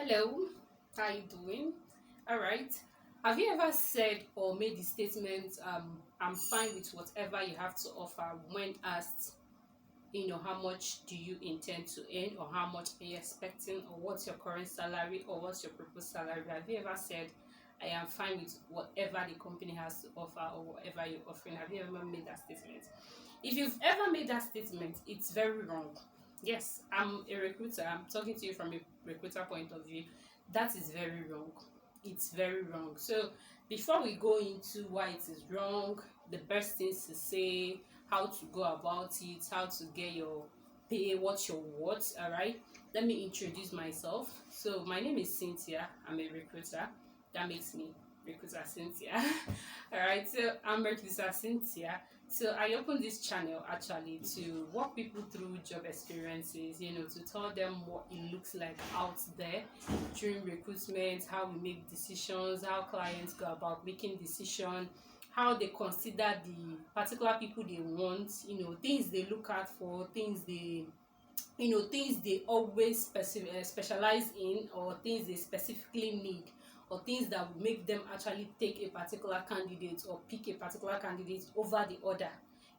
Hello, how you doing? All right. Have you ever said or made the statement, I'm fine with whatever you have to offer when asked, how much do you intend to earn or how much are you expecting or what's your current salary or what's your proposed salary? Have you ever said, I am fine with whatever the company has to offer or whatever you're offering? Have you ever made that statement? If you've ever made that statement, it's very wrong. Yes, I'm a recruiter. I'm talking to you from a recruiter point of view. That is very wrong. It's very wrong. So, before we go into why it is wrong, the best things to say, how to go about it, how to get your pay, what's your worth, all right? Let me introduce myself. So, my name is Cynthia. I'm a recruiter. That makes me recruiter Cynthia. All right, so I'm recruiter Cynthia. So I opened this channel actually to walk people through job experiences, to tell them what it looks like out there during recruitment, how we make decisions, how clients go about making decisions, how they consider the particular people they want, things they look out for, things they always specialize in, or things they specifically need, or things that would make them actually take a particular candidate or pick a particular candidate over the other.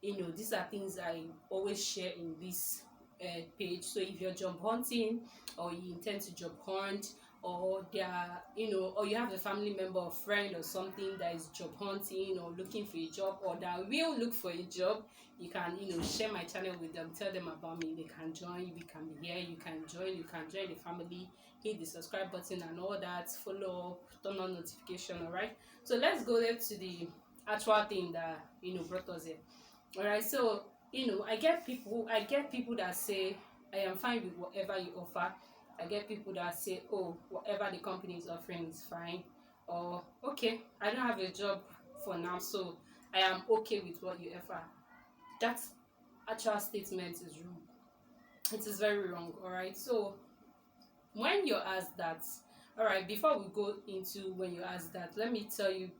These are things I always share in this page. So if you're job hunting or you intend to job hunt, or or you have a family member or friend or something that is job hunting or looking for a job or that will look for a job, you can share my channel with them, tell them about me, they can join, we can be here, you can join the family, hit the subscribe button and all that, follow up, turn on notification. All right, so let's go there to the actual thing that brought us here. All right, so I get people that say, I am fine with whatever you offer. I get people that say, oh, whatever the company is offering is fine, or okay, I don't have a job for now, so I am okay with what you offer. That actual statement is wrong. It is very wrong. All right, so when you're asked that, all right, before we go into when you ask that, let me tell you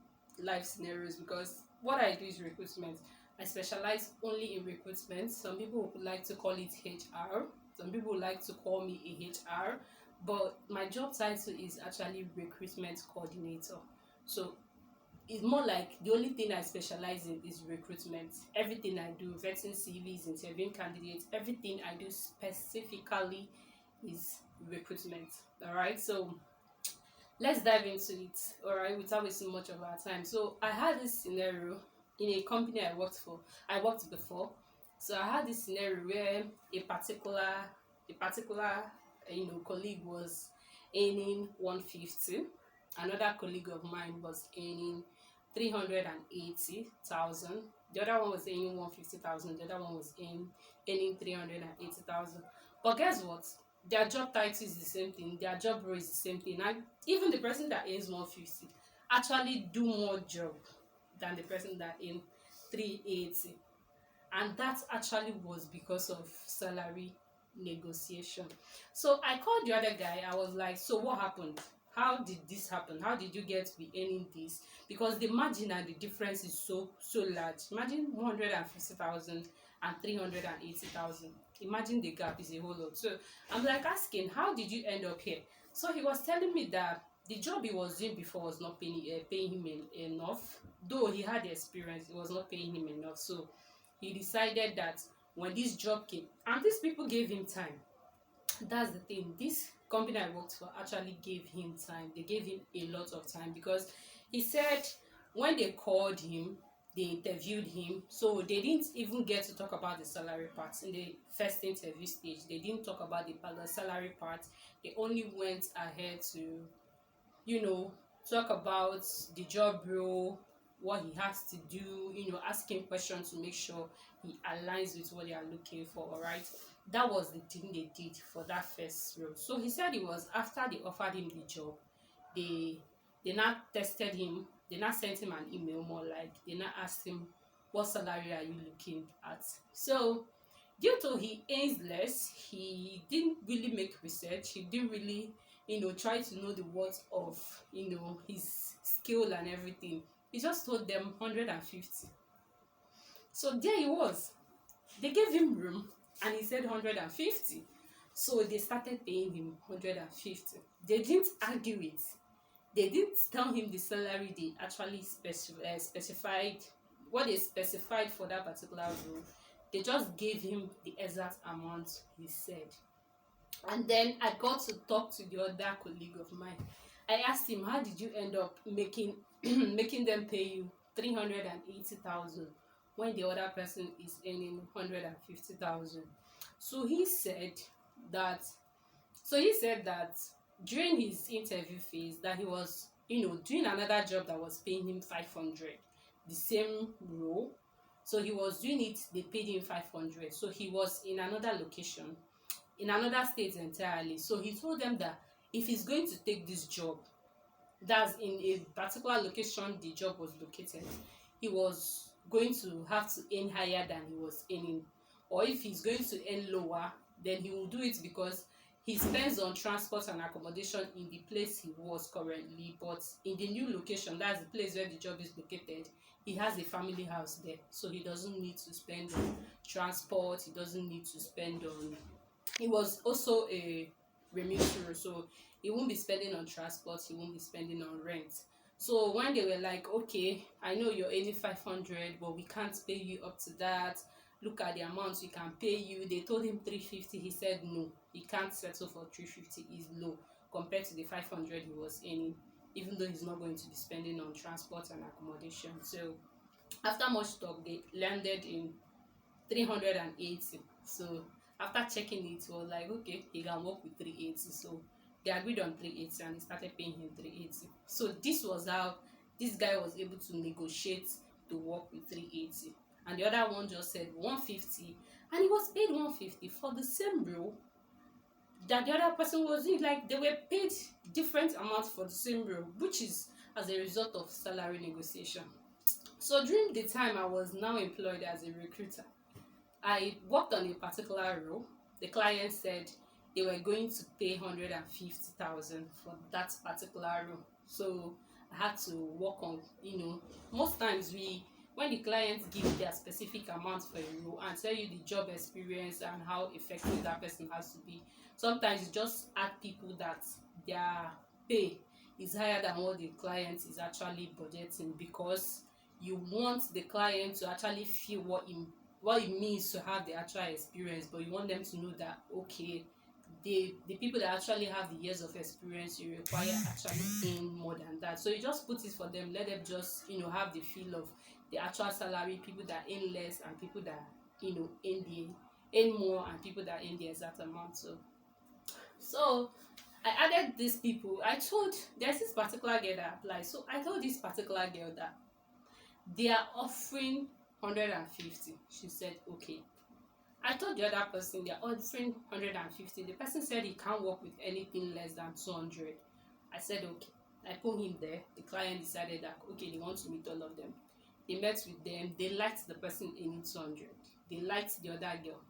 life scenarios, because what I do is recruitment. I specialize only in recruitment. Some people would like to call it HR, some people would like to call me a HR, but my job title is actually recruitment coordinator. So it's more like the only thing I specialize in is recruitment. Everything I do, vetting CVs, interviewing candidates, everything I do specifically is recruitment. All right, so let's dive into it. All right, without wasting much of our time. So I had this scenario in a company I worked before. So I had this scenario where a particular colleague was earning 150. Another colleague of mine was earning 380,000. The other one was earning 150,000. The other one was earning 380,000. But guess what? Their job title is the same thing. Their job role is the same thing. And even the person that earns 150 actually do more job than the person that earns 380. And that actually was because of salary negotiation. So I called the other guy. I was like, so what happened? How did this happen? How did you get to be earning this? Because the margin and the difference is so large. Imagine 150,000 and 380,000. Imagine the gap is a whole lot. So I'm like asking, how did you end up here? So he was telling me that the job he was doing before was not paying him enough. Though he had the experience, it was not paying him enough. So he decided that when this job came, and these people gave him time. That's the thing. This company I worked for actually gave him time. They gave him a lot of time, because he said when they called him, they interviewed him. So they didn't even get to talk about the salary part in the first interview stage. They didn't talk about the salary part. They only went ahead to talk about the job role, what he has to do, asking questions to make sure he aligns with what they are looking for. All right, that was the thing they did for that first role. So he said it was after they offered him the job, they they not tested him, they not sent him an email, more like they not asked him, what salary are you looking at? So due to he earns less, he didn't really make research, he didn't really try to know the worth of his skill and everything. He just told them 150. So there he was, they gave him room and he said 150. So they started paying him 150. They didn't argue it. They didn't tell him the salary they actually specified, what they specified for that particular role. They just gave him the exact amount he said. And then I got to talk to the other colleague of mine. I asked him, how did you end up making making them pay you 380,000 when the other person is earning 150,000? So he said that during his interview phase that he was, doing another job that was paying him 500, the same role. So he was doing it, they paid him 500. So he was in another location, in another state entirely. So he told them that if he's going to take this job, that's in a particular location the job was located, he was going to have to earn higher than he was earning. Or if he's going to earn lower, then he will do it because he spends on transport and accommodation in the place he was currently, but in the new location, that's the place where the job is located, he has a family house there, so he doesn't need to spend on transport, he doesn't need to spend on, he was also a remedial, so he won't be spending on transport, he won't be spending on rent. So when they were like, okay, I know you're earning 500, but we can't pay you up to that, look at the amount we can pay you, they told him 350. He said no, he can't settle for 350, is low compared to the 500 he was earning, even though he's not going to be spending on transport and accommodation. So after much talk, they landed in 380. So after checking it, was like, okay, he can work with 380. So they agreed on 380 and they started paying him 380. So this was how this guy was able to negotiate to work with 380. And the other one just said 150, and he was paid 150 for the same role that the other person was in. Like, they were paid different amounts for the same role, which is as a result of salary negotiation. So during the time I was now employed as a recruiter, I worked on a particular role. The client said they were going to pay 150,000 for that particular role. So I had to work on, most times when the clients give their specific amount for a role and tell you the job experience and how effective that person has to be, sometimes you just add people that their pay is higher than what the client is actually budgeting, because you want the client to actually feel what it means to have the actual experience, but you want them to know that, okay, the people that actually have the years of experience you require actually earn more than that. So you just put it for them, let them just have the feel of the actual salary, people that earn less and people that earn more, and people that earn the exact amount. So I added these people. There's this particular girl that applied, so I told this particular girl that they are offering 150. She said okay. I told the other person they are offering 150. The person said he can't work with anything less than 200. I said okay. I put him there. The client decided that okay, they want to meet all of them. They met with them. They liked the person in 200. They liked the other girl.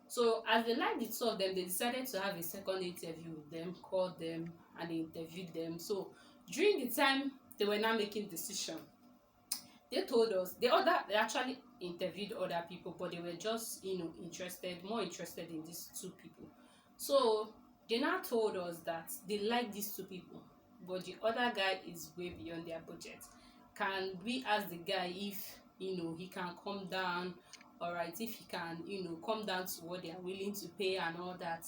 So as they liked the two of them, they decided to have a second interview with them, called them, and they interviewed them. So during the time they were now making decision, they told us they actually interviewed other people, but they were just more interested in these two people. So they now told us that they like these two people, but the other guy is way beyond their budget. Can we ask the guy if he can come down, all right, if he can come down to what they are willing to pay and all that?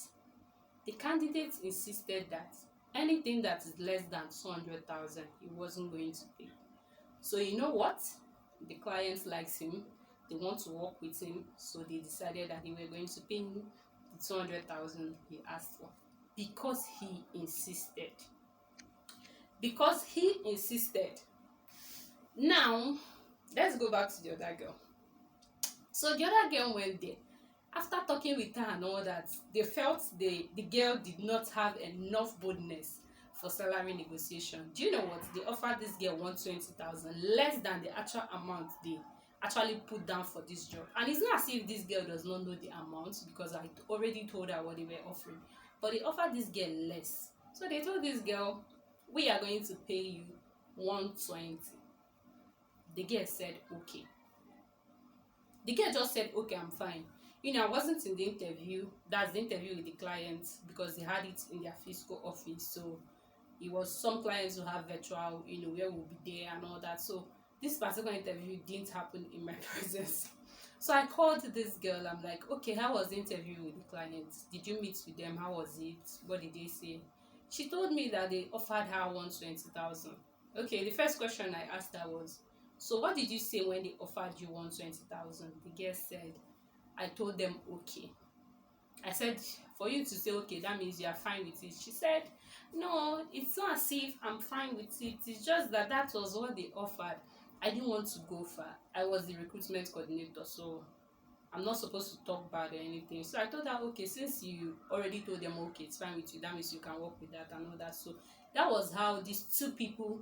The candidate insisted that anything that is less than 200,000 he wasn't going to pay. So you know what? The client likes him. They want to work with him. So they decided that they were going to pay him the 200,000 he asked for, because he insisted. Because he insisted. Now, let's go back to the other girl. So the other girl went there. After talking with her and all that, they felt the girl did not have enough boldness for salary negotiation. Do you know what? They offered this girl 120,000, less than the actual amount they actually put down for this job. And it's not as if this girl does not know the amount, because I already told her what they were offering. But they offered this girl less. So they told this girl, we are going to pay you 120. The girl said okay. The girl just said okay, I'm fine. I wasn't in the interview. That's the interview with the client, because they had it in their physical office. So it was some clients who have virtual, where we'll be there and all that. So this particular interview didn't happen in my presence. So I called this girl. I'm like, okay, how was the interview with the client? Did you meet with them? How was it? What did they say? She told me that they offered her 120,000. Okay, the first question I asked her was, so what did you say when they offered you 120,000? The girl said, I told them okay. I said, for you to say okay, that means you are fine with it. She said, no, it's not as if I'm fine with it. It's just that that was what they offered. I didn't want to go far. I was the recruitment coordinator, so I'm not supposed to talk bad or anything. So I told her, okay, since you already told them okay, it's fine with you, that means you can work with that and all that. So that was how these two people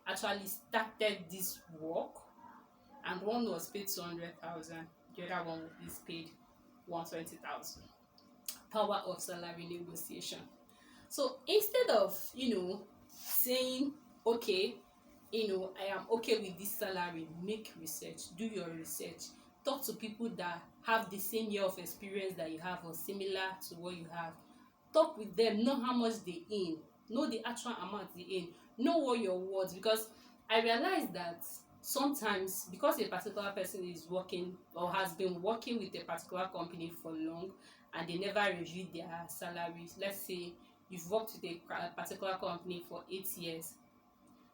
actually started this work, and one was paid 200,000, the other one is paid 120,000. Power of salary negotiation. So instead of saying okay, I am okay with this salary, make research, do your research, talk to people that have the same year of experience that you have or similar to what you have. Talk with them, know how much they earn, know the actual amount they earn, know what your worth. Because I realize that sometimes, because a particular person is working or has been working with a particular company for long and they never reviewed their salaries. Let's say you've worked with a particular company for 8 years.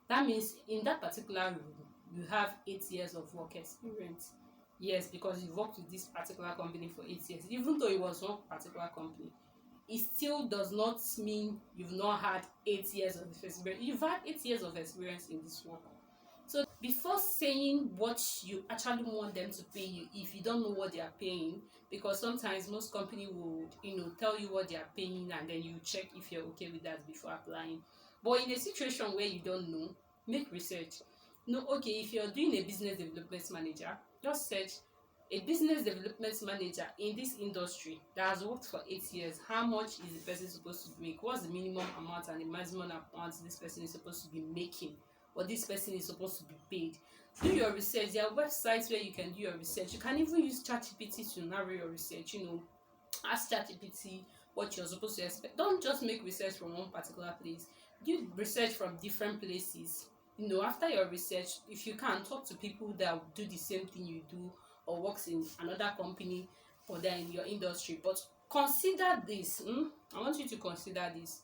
That means in that particular role you have 8 years of work experience. Yes, because you've worked with this particular company for 8 years. Even though it was one particular company, it still does not mean you've not had 8 years of experience. You've had 8 years of experience in this work. So before saying what you actually want them to pay you, if you don't know what they are paying, because sometimes most company would tell you what they are paying, and then you check if you're okay with that before applying. But in a situation where you don't know, make research. No, okay, if you're doing a business development manager, just search a business development manager in this industry that has worked for 8 years. How much is the person supposed to make? What's the minimum amount and the maximum amount this person is supposed to be making, or this person is supposed to be paid? Do your research. There are websites where you can do your research. You can even use ChatGPT to narrow your research. Ask ChatGPT what you're supposed to expect. Don't just make research from one particular place. Do research from different places. After your research, if you can, talk to people that do the same thing you do or works in another company or they're in your industry. But consider this. I want you to consider this.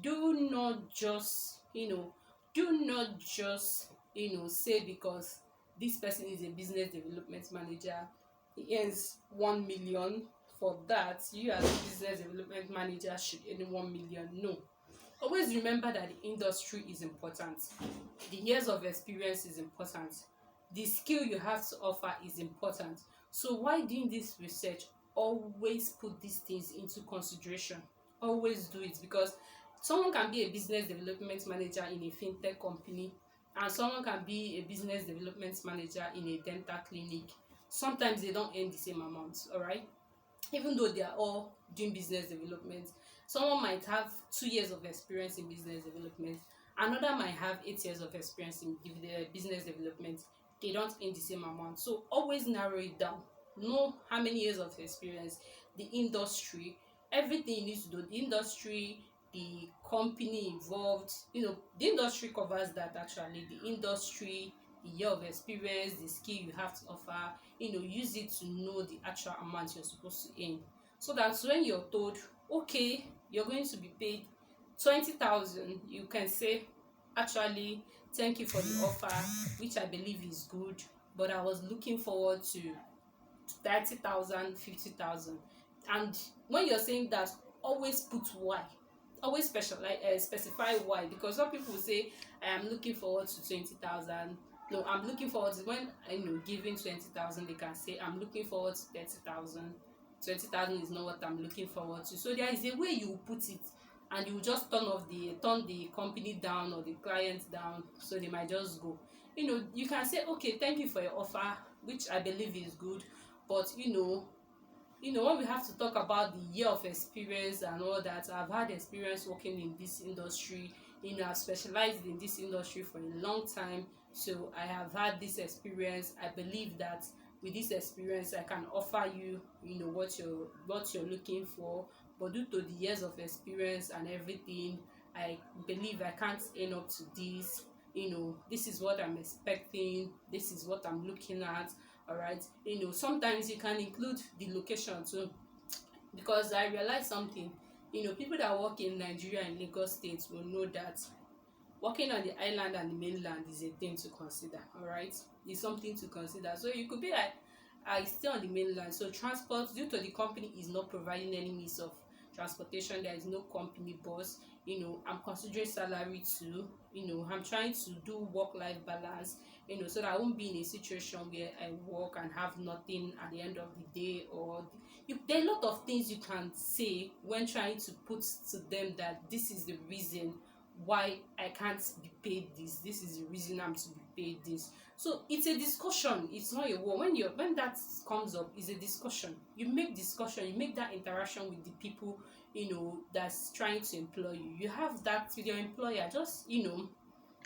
Do not just say because this person is a business development manager, he earns 1 million, for that you as a business development manager should earn 1 million. No. Always remember that the industry is important, the years of experience is important, the skill you have to offer is important. So while doing this research, always put these things into consideration. Always do it, because someone can be a business development manager in a fintech company, and someone can be a business development manager in a dental clinic. Sometimes they don't earn the same amount, all right, even though they are all doing business development. Someone might have 2 years of experience in business development, another might have 8 years of experience in business development. They don't earn the same amount. So always narrow it down. Know how many years of experience, the industry, everything you need to do, the industry, the company involved. The industry covers that. Actually, the industry, the year of experience, the skill you have to offer, use it to know the actual amount you're supposed to earn, so that when you're told okay, you're going to be paid 20,000, you can say, actually, thank you for the offer, which I believe is good, but I was looking forward to 30,000, 50,000. And when you're saying that, always put why. Always specify why, because some people say, I am looking forward to 20,000. No, I'm looking forward to, when giving 20,000, they can say I'm looking forward to 30,000. 20,000 is not what I'm looking forward to. So there is a way you put it, and you just turn the company down or the client down, so they might just go. You can say, okay, thank you for your offer, which I believe is good, but when we have to talk about the year of experience and all that, I've had experience working in this industry. I've specialized in this industry for a long time, so I have had this experience. I believe that with this experience I can offer you, what you're looking for, but due to the years of experience and everything, I believe I can't earn up to this. This is what I'm expecting, this is what I'm looking at. All right, sometimes you can include the location too, because I realize something. People that work in Nigeria and Lagos State will know that working on the island and the mainland is a thing to consider. All right, it's something to consider. So you could be like, I stay on the mainland, so transport, due to the company is not providing any means of transportation, there is no company bus. I'm considering salary too. I'm trying to do work life balance, so that I won't be in a situation where I work and have nothing at the end of the day. Or there are a lot of things you can say when trying to put to them that this is the reason why I can't be paid this, this is the reason I'm to be paid this. So it's a discussion, it's not a war. When that comes up, it's a discussion. You make discussion, you make that interaction with the people that's trying to employ you. You have that with your employer. Just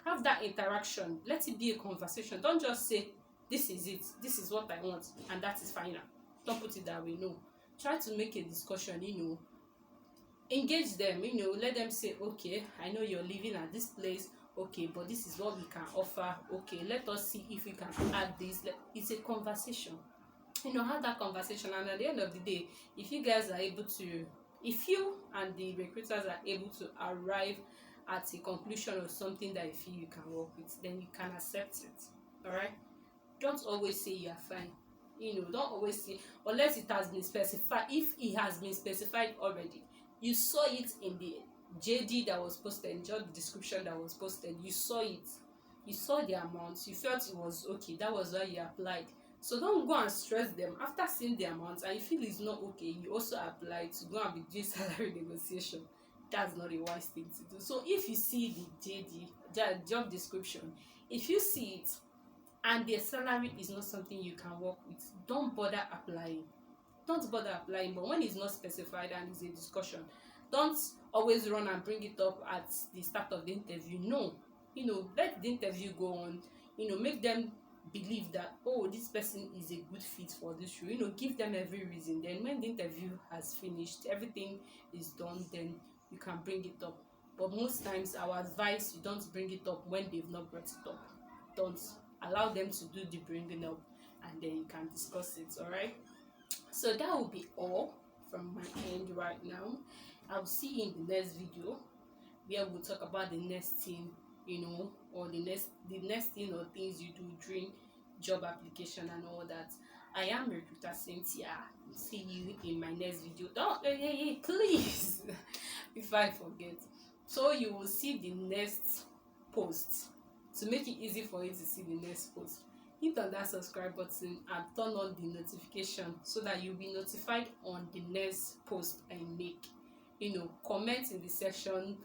have that interaction. Let it be a conversation. Don't just say this is it, this is what I want, and that is final. Don't put it that way. No, try to make a discussion. Engage them. Let them say, okay, I know you're living at this place, okay, but this is what we can offer. Okay, let us see if we can add this. It's a conversation. Have that conversation, and at the end of the day, if you guys are able to, if you and the recruiters are able to arrive at a conclusion of something that you feel you can work with, then you can accept it. All right, don't always say you are fine. Don't always say, unless it has been specified. If it has been specified already, you saw it in the JD that was posted, job description that was posted, you saw it, you saw the amount, you felt it was okay, that was why you applied. So don't go and stress them after seeing the amount and you feel it's not okay, you also apply to go and be doing salary negotiation. That's not a wise thing to do. So if you see the JD, the job description, if you see it and the salary is not something you can work with, don't bother applying. But when it's not specified and it's a discussion, don't always run and bring it up at the start of the interview. No, let the interview go on. Make them believe that, oh, this person is a good fit for this role. Give them every reason. Then when the interview has finished, everything is done, then you can bring it up. But most times our advice, you don't bring it up when they've not brought it up. Don't allow them to do the bringing up, and then you can discuss it. All right, so that will be all from my end right now. I'll see you in the next video where we'll talk about the next thing, or the next thing or things you do during job application and all that. I am recruiter Cynthia. See you in my next video. Don't hey, please before I forget. So you will see the next post. To make it easy for you to see the next post, hit on that subscribe button and turn on the notification so that you'll be notified on the next post I make. Comment in the section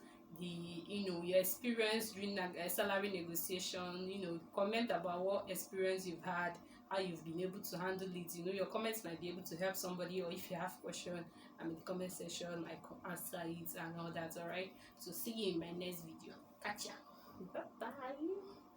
your experience during salary negotiation. Comment about what experience you've had, how you've been able to handle it. Your comments might be able to help somebody, or if you have question, I'm in the comment section, I answer it and all that. All right, so see you in my next video. Catch ya. Bye bye.